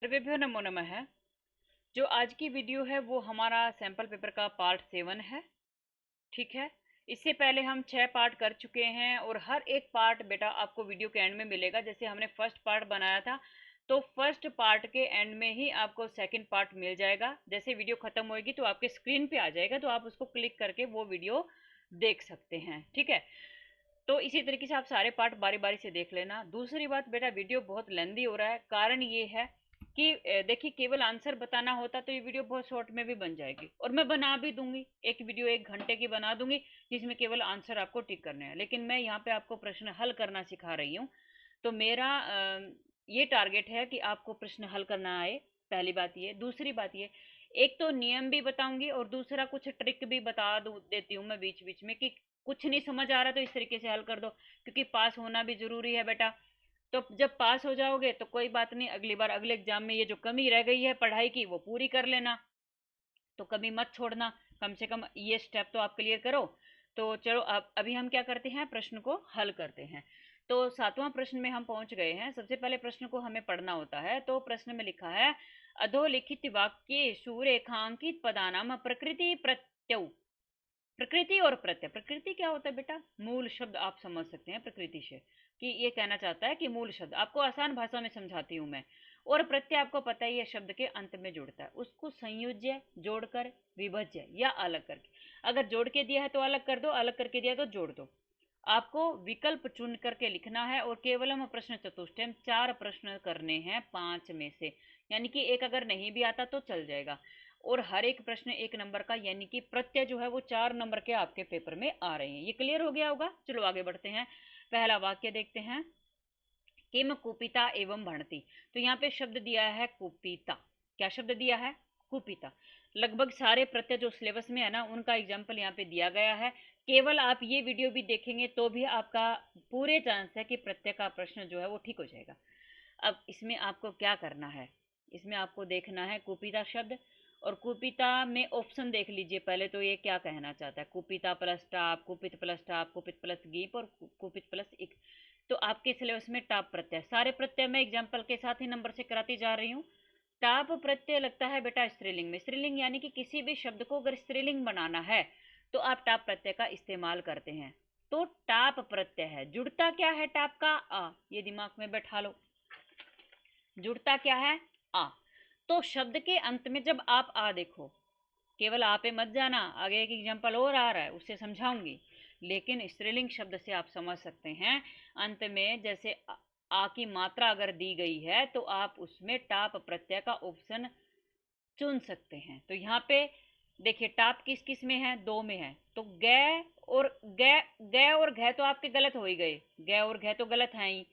सर्वेभ्यो नमो नमः। जो आज की वीडियो है वो हमारा सैंपल पेपर का पार्ट 7 है। ठीक है। इससे पहले हम 6 पार्ट कर चुके हैं और हर एक पार्ट बेटा आपको वीडियो के एंड में मिलेगा। जैसे हमने फर्स्ट पार्ट बनाया था तो फर्स्ट पार्ट के एंड में ही आपको सेकंड पार्ट मिल जाएगा। जैसे वीडियो खत्म होगी तो आपके स्क्रीन पे आ जाएगा, तो आप उसको क्लिक करके वो वीडियो देख सकते हैं। ठीक है। तो इसी तरीके से आप सारे पार्ट बारी बारी से देख लेना। दूसरी बात बेटा, वीडियो बहुत लेंदी हो रहा है, कारण ये है कि देखिए केवल आंसर बताना होता तो ये वीडियो बहुत शॉर्ट में भी बन जाएगी और मैं बना भी दूंगी, एक वीडियो 1 घंटे की बना दूंगी जिसमें केवल आंसर आपको टिक करने हैं। लेकिन मैं यहाँ पे आपको प्रश्न हल करना सिखा रही हूँ, तो मेरा ये टारगेट है कि आपको प्रश्न हल करना आए। पहली बात ये। दूसरी बात ये, एक तो नियम भी बताऊंगी और दूसरा कुछ ट्रिक भी बता देती हूँ मैं बीच बीच में कि कुछ नहीं समझ आ रहा तो इस तरीके से हल कर दो, क्योंकि पास होना भी जरूरी है बेटा। तो जब पास हो जाओगे तो कोई बात नहीं, अगली बार अगले एग्जाम में ये जो कमी रह गई है पढ़ाई की वो पूरी कर लेना, तो कमी मत छोड़ना। कम से कम ये स्टेप तो आप क्लियर करो। तो चलो अब अभी हम क्या करते हैं, प्रश्न को हल करते हैं। तो 7वां प्रश्न में हम पहुंच गए हैं। सबसे पहले प्रश्न को हमें पढ़ना होता है। तो प्रश्न में लिखा है, अधोलिखित वाक्येषु रेखांकित पदानाम प्रकृति प्रत्यय। प्रकृति और प्रत्यय, प्रकृति क्या होता है बेटा, मूल शब्द। आप समझ सकते हैं प्रकृति से कि ये कहना चाहता है कि मूल शब्द, आपको आसान भाषा में समझाती हूँ मैं। और प्रत्यय आपको पता ही है शब्द के अंत में जुड़ता है, उसको संयोज्य, जोड़कर, विभज्य या अलग करके। अगर जोड़ के दिया है तो अलग कर दो, अलग करके दिया तो जोड़ दो। आपको विकल्प चुन करके लिखना है और केवलम प्रश्न चतुष्टयम, 4 प्रश्न करने हैं 5 में से, यानी कि एक अगर नहीं भी आता तो चल जाएगा। और हर एक प्रश्न 1 नंबर का, यानी कि प्रत्यय जो है वो 4 नंबर के आपके पेपर में आ रहे हैं। ये क्लियर हो गया होगा। चलो आगे बढ़ते हैं। पहला वाक्य देखते हैं, किम कुपिता एवं भणति। तो यहाँ पे शब्द दिया है कुपिता। क्या शब्द दिया है, कुपिता। लगभग सारे प्रत्यय जो सिलेबस में है ना उनका एग्जाम्पल यहाँ पे दिया गया है। केवल आप ये वीडियो भी देखेंगे तो भी आपका पूरे चांस है कि प्रत्यय का प्रश्न जो है वो ठीक हो जाएगा। अब इसमें आपको क्या करना है, इसमें आपको देखना है कुपिता शब्द, और कुपिता में ऑप्शन देख लीजिए पहले। तो ये क्या कहना चाहता है, कुपिता प्लस टाप, कुपित प्लस टाप, कुपित प्लस गीप और कुपित प्लस इक। तो आपके सिलेबस में टाप प्रत्यय, सारे प्रत्यय मैं एग्जाम्पल के साथ ही नंबर से कराती जा रही हूँ। टाप प्रत्यय लगता है बेटा स्त्रीलिंग में। स्त्रीलिंग यानी कि किसी भी शब्द को अगर स्त्रीलिंग बनाना है तो आप टाप प्रत्यय का इस्तेमाल करते हैं। तो टाप प्रत्यय है, जुड़ता क्या है टाप का, आ। ये दिमाग में बैठा लो, जुड़ता क्या है, आ। तो शब्द के अंत में जब आप आ देखो, केवल आ पे मत जाना, आगे एक एग्जाम्पल और आ रहा है उससे समझाऊंगी। लेकिन स्त्रीलिंग शब्द से आप समझ सकते हैं, अंत में जैसे आ की मात्रा अगर दी गई है तो आप उसमें टाप प्रत्यय का ऑप्शन चुन सकते हैं। तो यहाँ पे देखिए टाप किस किस में है, 2 में है। तो गै और गै, गै और घै तो आपके गलत हो ही गए, गै और घै तो गलत है ही।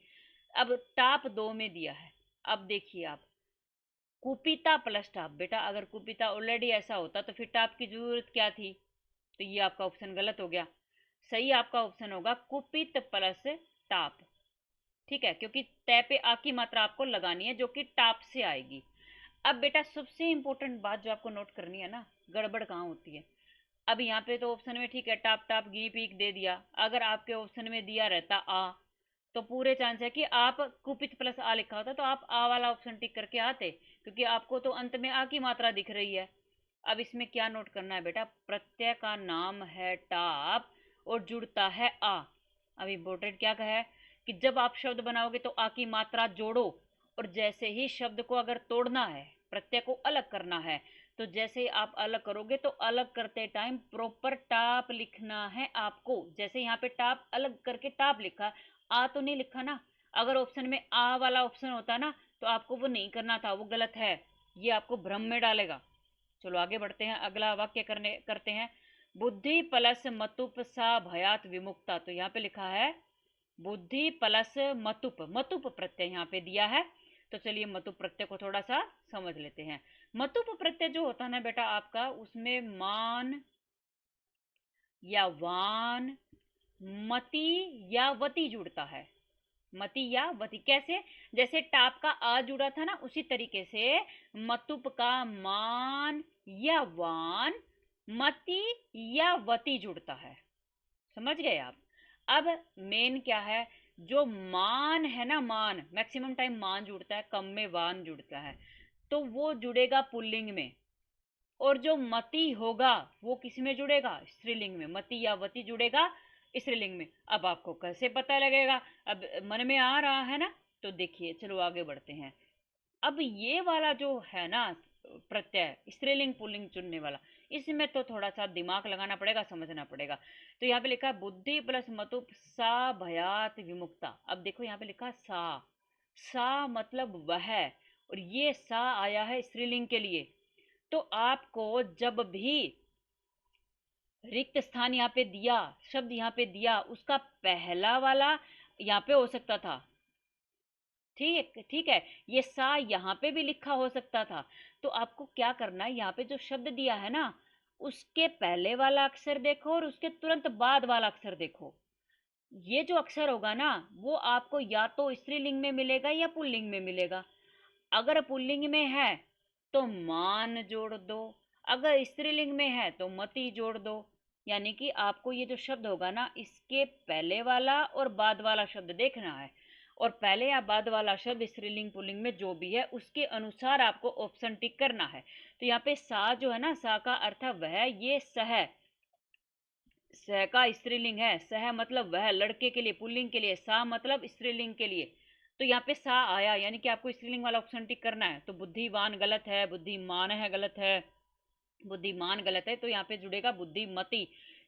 अब टाप 2 में दिया है। अब देखिए आप, कुपिता प्लस टाप, बेटा अगर कुपिता ऑलरेडी ऐसा होता तो फिर टाप की जरूरत क्या थी। तो ये आपका ऑप्शन गलत हो गया। सही आपका ऑप्शन होगा कुपित प्लस टाप। ठीक है, क्योंकि तय पे आ की मात्रा आपको लगानी है जो कि टाप से आएगी। अब बेटा सबसे इंपॉर्टेंट बात जो आपको नोट करनी है ना, गड़बड़ कहाँ होती है। अब यहाँ पे तो ऑप्शन में ठीक है टाप टाप गी पीक दे दिया, अगर आपके ऑप्शन में दिया रहता आ तो पूरे चांस है कि आप कुपित प्लस आ लिखा होता तो आप आ वाला ऑप्शन टिक करके आते, क्योंकि आपको तो अंत में आ की मात्रा दिख रही है। अब इसमें क्या नोट करना है बेटा, प्रत्यय का नाम है टाप और जुड़ता है आ। अब इम्पोर्टेंट क्या कहा है कि जब आप शब्द बनाओगे तो आ की मात्रा जोड़ो, और जैसे ही शब्द को अगर तोड़ना है, प्रत्यय को अलग करना है, तो जैसे ही आप अलग करोगे तो अलग करते टाइम प्रॉपर टाप लिखना है आपको। जैसे यहाँ पे टाप अलग करके टाप लिखा, आ तो नहीं लिखा ना। अगर ऑप्शन में आ वाला ऑप्शन होता ना तो आपको वो नहीं करना था, वो गलत है, ये आपको भ्रम में डालेगा। चलो आगे बढ़ते हैं, अगला वाक्य करते हैं, बुद्धि प्लस मतुप सा भयात विमुक्ता। तो यहाँ पे लिखा है बुद्धि प्लस मतुप, मतुप प्रत्यय यहाँ पे दिया है। तो चलिए मतुप प्रत्यय को थोड़ा सा समझ लेते हैं। मतुप प्रत्यय जो होता है ना बेटा आपका, उसमें मान या वान, मति या वति जुड़ता है। मति या वति कैसे, जैसे टाप का आ जुड़ा था ना उसी तरीके से मतुप का मान या वान, मति या वति जुड़ता है। समझ गए आप। अब मेन क्या है, जो मान है ना, मान मैक्सिमम टाइम मान जुड़ता है, कम में वान जुड़ता है। तो वो जुड़ेगा पुल्लिंग में, और जो मति होगा वो किस में जुड़ेगा, स्त्रीलिंग में। मति या वति जुड़ेगा स्त्रीलिंग में। अब आपको कैसे पता लगेगा, अब मन में आ रहा है ना। तो देखिए चलो आगे बढ़ते हैं। अब ये वाला जो है ना प्रत्यय, स्त्रीलिंग पुल्लिंग चुनने वाला, इसमें तो थोड़ा सा दिमाग लगाना पड़ेगा, समझना पड़ेगा। तो यहाँ पे लिखा है बुद्धि प्लस मतु सा भयात विमुक्ता। अब देखो यहाँ पे लिखा सा मतलब वह, और ये सा आया है स्त्रीलिंग के लिए। तो आपको जब भी रिक्त स्थान यहाँ पे दिया, शब्द यहाँ पे दिया, उसका पहला वाला यहाँ पे हो सकता था। ठीक ठीक है, ये सा यहाँ पे भी लिखा हो सकता था। तो आपको क्या करना है, यहाँ पे जो शब्द दिया है ना, उसके पहले वाला अक्षर देखो और उसके तुरंत बाद वाला अक्षर देखो। ये जो अक्षर होगा ना, वो आपको या तो स्त्रीलिंग में मिलेगा या पुल्लिंग में मिलेगा। अगर पुल्लिंग में है तो मान जोड़ दो, अगर स्त्रीलिंग में है तो मति जोड़ दो। यानी कि आपको ये जो शब्द होगा ना, इसके पहले वाला और बाद वाला शब्द देखना है, और पहले या बाद वाला शब्द स्त्रीलिंग पुल्लिंग में जो भी है उसके अनुसार आपको ऑप्शन टिक करना है। तो यहाँ पे सा जो है ना, सा का अर्थ है वह, ये सह, सह का स्त्रीलिंग है, सह मतलब वह, लड़के के लिए, पुल्लिंग के लिए, सा मतलब स्त्रीलिंग के लिए। तो यहाँ पे सा आया, यानी कि आपको स्त्रीलिंग वाला ऑप्शन टिक करना है। तो बुद्धिवान गलत है, बुद्धिमान है गलत है, बुद्धिमान गलत है, तो यहाँ पे जुड़ेगा बुद्धिमती,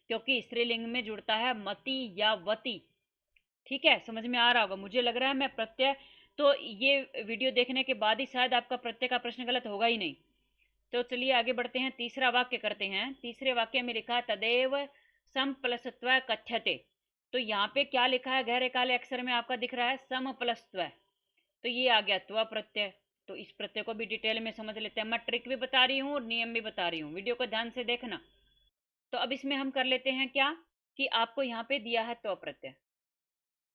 क्योंकि स्त्रीलिंग में जुड़ता है मति या वति। ठीक है, समझ में आ रहा होगा मुझे लग रहा है। मैं प्रत्यय, तो ये वीडियो देखने के बाद ही शायद आपका प्रत्यय का प्रश्न गलत होगा ही नहीं। तो चलिए आगे बढ़ते हैं, तीसरा वाक्य करते हैं। तीसरे वाक्य में लिखा तदेव सम प्लस त्व कथ्यते। तो यहाँ पे क्या लिखा है, गहरे काले अक्षर में आपका दिख रहा है सम प्लस त्व, तो ये आ गया त्व प्रत्यय। तो इस प्रत्यय को भी डिटेल में समझ लेते हैं। मैं ट्रिक भी बता रही हूँ और नियम भी बता रही हूँ, वीडियो को ध्यान से देखना। तो अब इसमें हम कर लेते हैं क्या, कि आपको यहाँ पे दिया है त्व प्रत्यय।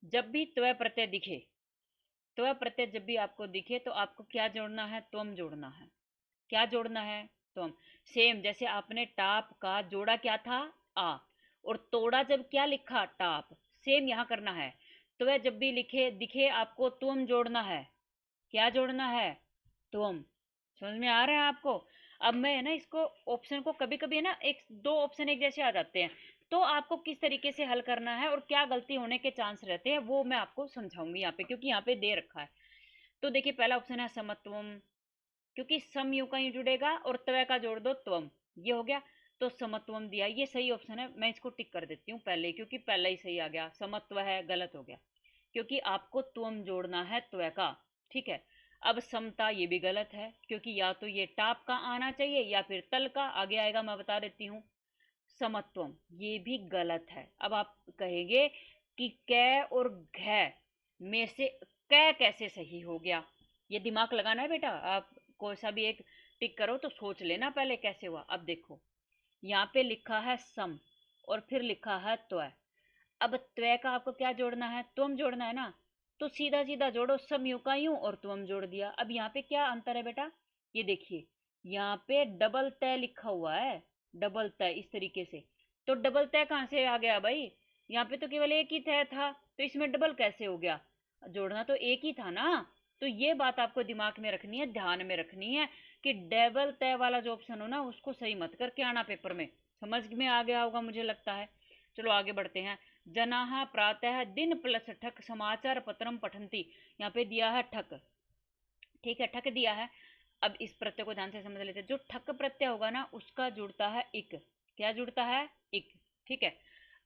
जब भी त्व प्रत्यय दिखे, त्व प्रत्यय जब भी आपको दिखे, तो आपको क्या जोड़ना है, त्वम जोड़ना है। क्या जोड़ना है, त्वम। सेम जैसे आपने टाप का जोड़ा क्या था, आ, और तोड़ा जब क्या लिखा, टाप, सेम यहाँ करना है। तो वह जब भी लिखे दिखे आपको तुम जोड़ना है। क्या जोड़ना है, तुम। समझ में आ रहा है आपको। अब मैं है ना इसको, ऑप्शन को कभी कभी है ना एक दो ऑप्शन एक जैसे आ जाते हैं, तो आपको किस तरीके से हल करना है और क्या गलती होने के चांस रहते हैं वो मैं आपको समझाऊंगी यहाँ पे, क्योंकि यहाँ पे दे रखा है। तो देखिए पहला ऑप्शन है समत्वम, क्योंकि सम यू का यू जुड़ेगा और त्व का जोड़ दो त्वम, ये हो गया। तो समत्वम दिया, ये सही ऑप्शन है, मैं इसको टिक कर देती हूँ पहले, क्योंकि पहला ही सही आ गया। समत्व है गलत हो गया, क्योंकि आपको त्वम जोड़ना है त्व का। ठीक है। अब समता, ये भी गलत है, क्योंकि या तो ये टाप का आना चाहिए या फिर तल का आगे आएगा, मैं बता देती हूँ। समत्वम ये भी गलत है। अब आप कहेंगे कि कै और घ में से कै कैसे सही हो गया। ये दिमाग लगाना है बेटा, आप कोई सा भी एक टिक करो तो सोच लेना पहले कैसे हुआ। अब देखो यहाँ पे लिखा है सम और फिर लिखा है त्व। अब त्व का आपको क्या जोड़ना है, तुम जोड़ना है ना। तो सीधा सीधा जोड़ो, सम यूं का यूं और तुम जोड़ दिया। अब यहाँ पे क्या अंतर है बेटा, ये देखिए यहाँ पे डबल तय लिखा हुआ है, डबल तय इस तरीके से। तो डबल तय कहाँ से आ गया भाई, यहाँ पे तो केवल एक ही तय था, तो इसमें डबल कैसे हो गया, जोड़ना तो एक ही था ना। तो ये बात आपको दिमाग में रखनी है, ध्यान में रखनी है, कि डबल तय वाला जो ऑप्शन हो ना उसको सही मत करके आना पेपर में। समझ में आ गया होगा मुझे लगता है। चलो आगे बढ़ते हैं। जनाः प्रातः दिन प्लस ठक समाचार पत्रम पठंती, यहाँ पे दिया है ठक। ठीक है, ठक दिया है। अब इस प्रत्यय को ध्यान से समझ लेते हैं। जो ठक प्रत्यय होगा ना उसका जुड़ता है इक। क्या जुड़ता है, इक। ठीक है।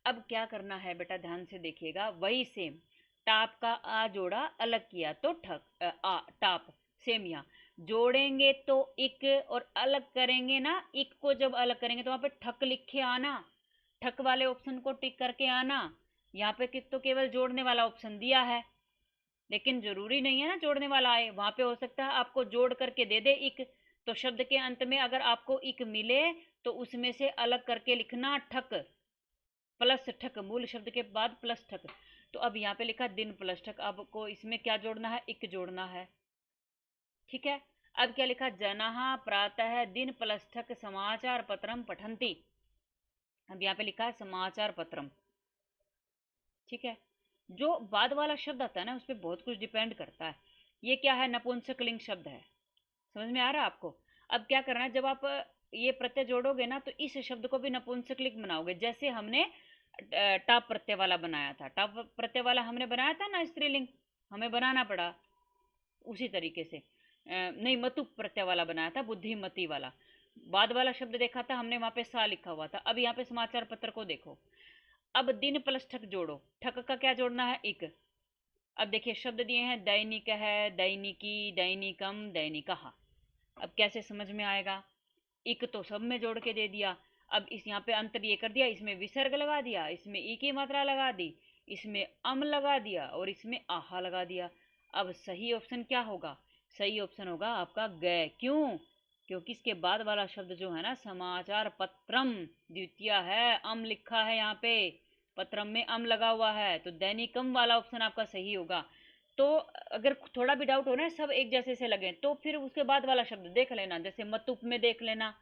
अब क्या करना है बेटा, ध्यान से देखिएगा, वही सेम टाप का आ जोड़ा अलग किया तो ठक आ टाप, सेम यहाँ जोड़ेंगे तो इक, और अलग करेंगे ना, इक को जब अलग करेंगे तो वहां पे ठक लिखे आना, ठक वाले ऑप्शन को टिक करके आना। यहाँ पे किक तो केवल जोड़ने वाला ऑप्शन दिया है, लेकिन जरूरी नहीं है ना जोड़ने वाला आए, वहां पे हो सकता है आपको जोड़ करके दे दे इक। तो शब्द के अंत में अगर आपको इक मिले तो उसमें से अलग करके लिखना ठक, प्लस ठक, मूल शब्द के बाद प्लस ठक। तो अब यहाँ पे लिखा दिन प्लस ठक, आपको इसमें क्या जोड़ना है, इक जोड़ना है। ठीक है। अब क्या लिखा, जनाः प्रातः दिन प्लस ठक समाचार पत्रम पठंती। अब यहाँ पे लिखा है समाचार पत्रम। ठीक है। जो बाद वाला शब्द आता है ना उस पर बहुत कुछ डिपेंड करता है। ये क्या है, नपुंसकलिंग शब्द है। समझ में आ रहा है आपको? अब क्या करना है, जब आप ये प्रत्यय जोड़ोगे ना तो इस शब्द को भी नपुंसकलिंग बनाओगे, जैसे हमने टाप प्रत्यय वाला बनाया था। टाप प्रत्यय वाला हमने बनाया था ना स्त्रीलिंग, हमें बनाना पड़ा उसी तरीके से। नहीं, मतु प्रत्यय वाला बनाया था, बुद्धिमती वाला। बाद वाला शब्द देखा था हमने, वहां पे सा लिखा हुआ था। अब यहाँ पे समाचार पत्र को देखो। अब दिन प्लस ठक जोड़ो, ठक का क्या जोड़ना है, इक। अब देखिए शब्द दिए हैं, दैनिक है, दैनिकी, दैनिकम, दैनिकहा। अब कैसे समझ में आएगा? इक तो सब में जोड़ के दे दिया। अब इस यहाँ पे अंतर ये कर दिया, इसमें विसर्ग लगा दिया, इसमें ई की मात्रा लगा दी, इसमें अम लगा दिया और इसमें आहा लगा दिया। अब सही ऑप्शन क्या होगा? सही ऑप्शन होगा आपका ग। क्यों? क्योंकि इसके बाद वाला शब्द जो है ना, समाचार पत्रम द्वितीय है, अम लिखा है यहाँ पे, पत्रम में अम लगा हुआ है, तो दैनिकम वाला ऑप्शन आपका सही होगा। तो अगर थोड़ा भी डाउट हो ना, सब एक जैसे से लगे, तो फिर उसके बाद वाला शब्द देख लेना, जैसे मतुप में देख लेना,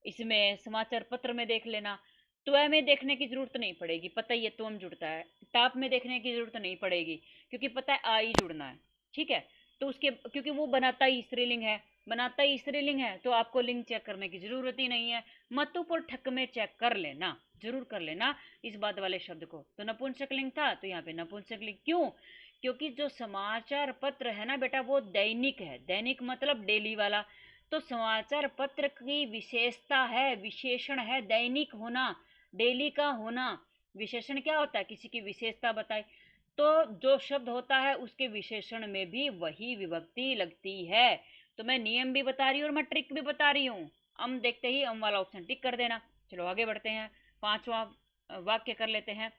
इसमें समाचार पत्र में देख लेना। त्व में देखने की जरूरत नहीं पड़ेगी, पता ही है तुम जुड़ता है। टाप में देखने की जरूरत नहीं पड़ेगी, क्योंकि पता है आई जुड़ना है। ठीक है, तो उसके क्योंकि वो बनाता ही स्त्रीलिंग है, बनाता ही स्त्रीलिंग है, तो आपको लिंग चेक करने की जरूरत ही नहीं है। मतुप और ठक में चेक कर लेना, जरूर कर लेना इस बात वाले शब्द को। तो नपुंसक लिंग था तो यहाँ पे नपुंसक लिंग। क्यों? क्योंकि जो समाचार पत्र है ना बेटा, वो दैनिक है। दैनिक मतलब डेली वाला। तो समाचार पत्र की विशेषता है, विशेषण है दैनिक होना, डेली का होना। विशेषण क्या होता है? किसी की विशेषता बताए। तो जो शब्द होता है उसके विशेषण में भी वही विभक्ति लगती है। तो मैं नियम भी बता रही हूँ और मैं ट्रिक भी बता रही हूँ। हम देखते ही हम वाला ऑप्शन टिक कर देना। चलो आगे बढ़ते हैं, पांचवा वाक्य कर लेते हैं।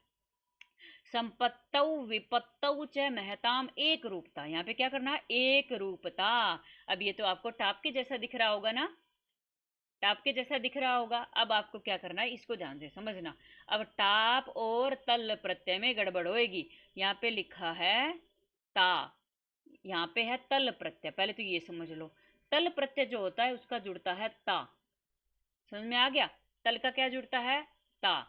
संपत्तौ विपत्तौ च महताम एक रूपता। यहाँ पे क्या करना है? एक रूपता। अब ये तो आपको टाप के जैसा दिख रहा होगा ना, टाप के जैसा दिख रहा होगा। अब आपको क्या करना है, इसको ध्यान से समझना। अब टाप और तल प्रत्यय में गड़बड़ होएगी। यहाँ पे लिखा है ता, यहाँ पे है तल प्रत्यय। पहले तो ये समझ लो, तल प्रत्यय जो होता है उसका जुड़ता है ता। समझ में आ गया? तल का क्या जुड़ता है? ता।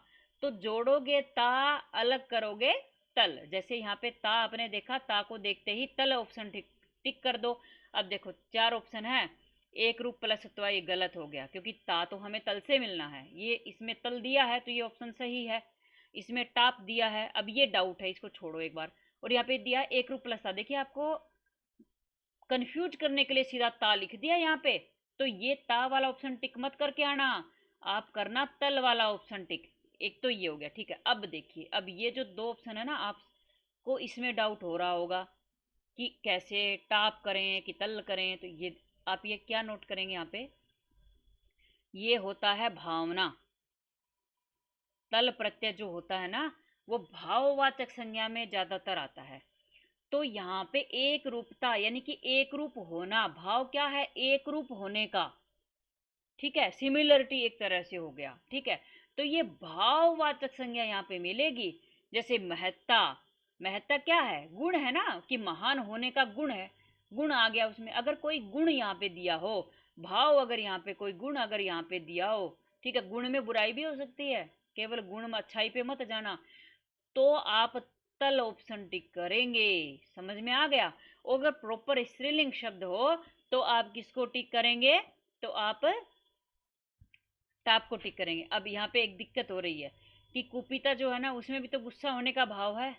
तो जोड़ोगे ता, अलग करोगे तल। जैसे यहाँ पे ता आपने देखा, ता को देखते ही तल ऑप्शन टिक टिक कर दो। अब देखो चार ऑप्शन है, एक रूप प्लस अथवा, ये गलत हो गया क्योंकि ता तो हमें तल से मिलना है। ये इसमें तल दिया है तो ये ऑप्शन सही है। इसमें टाप दिया है, अब ये डाउट है, इसको छोड़ो एक बार। और यहाँ पे दिया एक रूप प्लस ता, देखिए आपको कंफ्यूज करने के लिए सीधा ता लिख दिया यहाँ पे। तो ये ता वाला ऑप्शन टिक मत करके आना, आप करना तल वाला ऑप्शन टिक। एक तो ये हो गया। ठीक है, अब देखिए, अब ये जो दो ऑप्शन है ना, आपको इसमें डाउट हो रहा होगा कि कैसे टाप करें कि तल करें। तो ये आप ये क्या नोट करेंगे यहाँ पे, ये होता है भावना। तल प्रत्यय जो होता है ना, वो भाववाचक संज्ञा में ज्यादातर आता है। तो यहाँ पे एक रूपता यानी कि एक रूप होना, भाव क्या है? एक रूप होने का। ठीक है, सिमिलरिटी एक तरह से हो गया। ठीक है, तो ये भाववाचक संज्ञा यहाँ पे मिलेगी। जैसे महत्ता, महत्ता क्या है? गुण है ना, कि महान होने का गुण है। गुण आ गया उसमें। अगर कोई गुण यहाँ पे दिया हो, भाव अगर यहाँ पे कोई गुण अगर यहाँ पे दिया हो, ठीक है, गुण में बुराई भी हो सकती है, केवल गुण में अच्छाई पे मत जाना, तो आप तल ऑप्शन टिक करेंगे। समझ में आ गया? और अगर प्रॉपर स्त्रीलिंग शब्द हो तो आप किसको टिक करेंगे? तो आप टाप को टिक करेंगे। अब यहाँ पे एक दिक्कत हो रही है कि कुपिता जो है ना, उसमें भी तो गुस्सा होने का भाव है,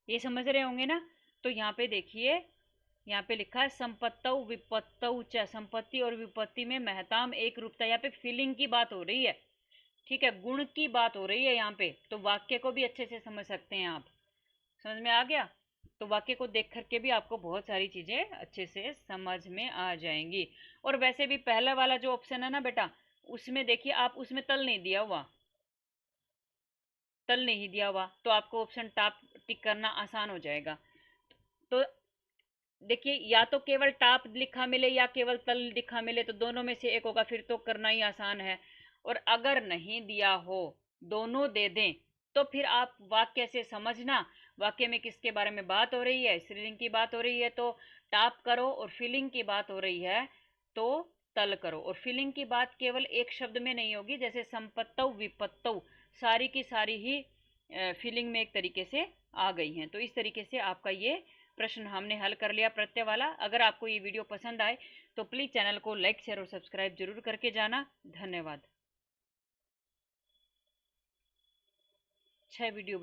ये समझ रहे होंगे ना। तो यहाँ पे देखिए, यहाँ पे लिखा है संपत्तौ विपत्तौ च, संपत्ति और विपत्ति में महताम एक रूपता। यहाँ पे फीलिंग की बात हो रही है। ठीक है, गुण की बात हो रही है यहाँ पे। तो वाक्य को भी अच्छे से समझ सकते हैं आप। समझ में आ गया? तो वाक्य को देख करके भी आपको बहुत सारी चीजें अच्छे से समझ में आ जाएंगी। और वैसे भी पहला वाला जो ऑप्शन है ना बेटा, उसमें देखिए आप, उसमें तल नहीं दिया हुआ, तल नहीं दिया हुआ, तो आपको ऑप्शन टाप टिक करना आसान हो जाएगा। तो देखिए, या तो केवल टाप लिखा मिले या केवल तल लिखा मिले, तो दोनों में से एक होगा, फिर तो करना ही आसान है। और अगर नहीं दिया हो, दोनों दे दें, तो फिर आप वाक्य से समझना, वाक्य में किसके बारे में बात हो रही है। स्त्रीलिंग की बात हो रही है तो टाप करो, और फीलिंग की बात हो रही है तो तल करो। और फीलिंग की बात केवल एक शब्द में नहीं होगी, जैसे संपत्तौ विपत्तौ, सारी की सारी ही फीलिंग में एक तरीके से आ गई हैं। तो इस तरीके से आपका ये प्रश्न हमने हल कर लिया प्रत्यय वाला। अगर आपको ये वीडियो पसंद आए तो प्लीज़ चैनल को लाइक शेयर और सब्सक्राइब जरूर करके जाना। धन्यवाद। 6 वीडियो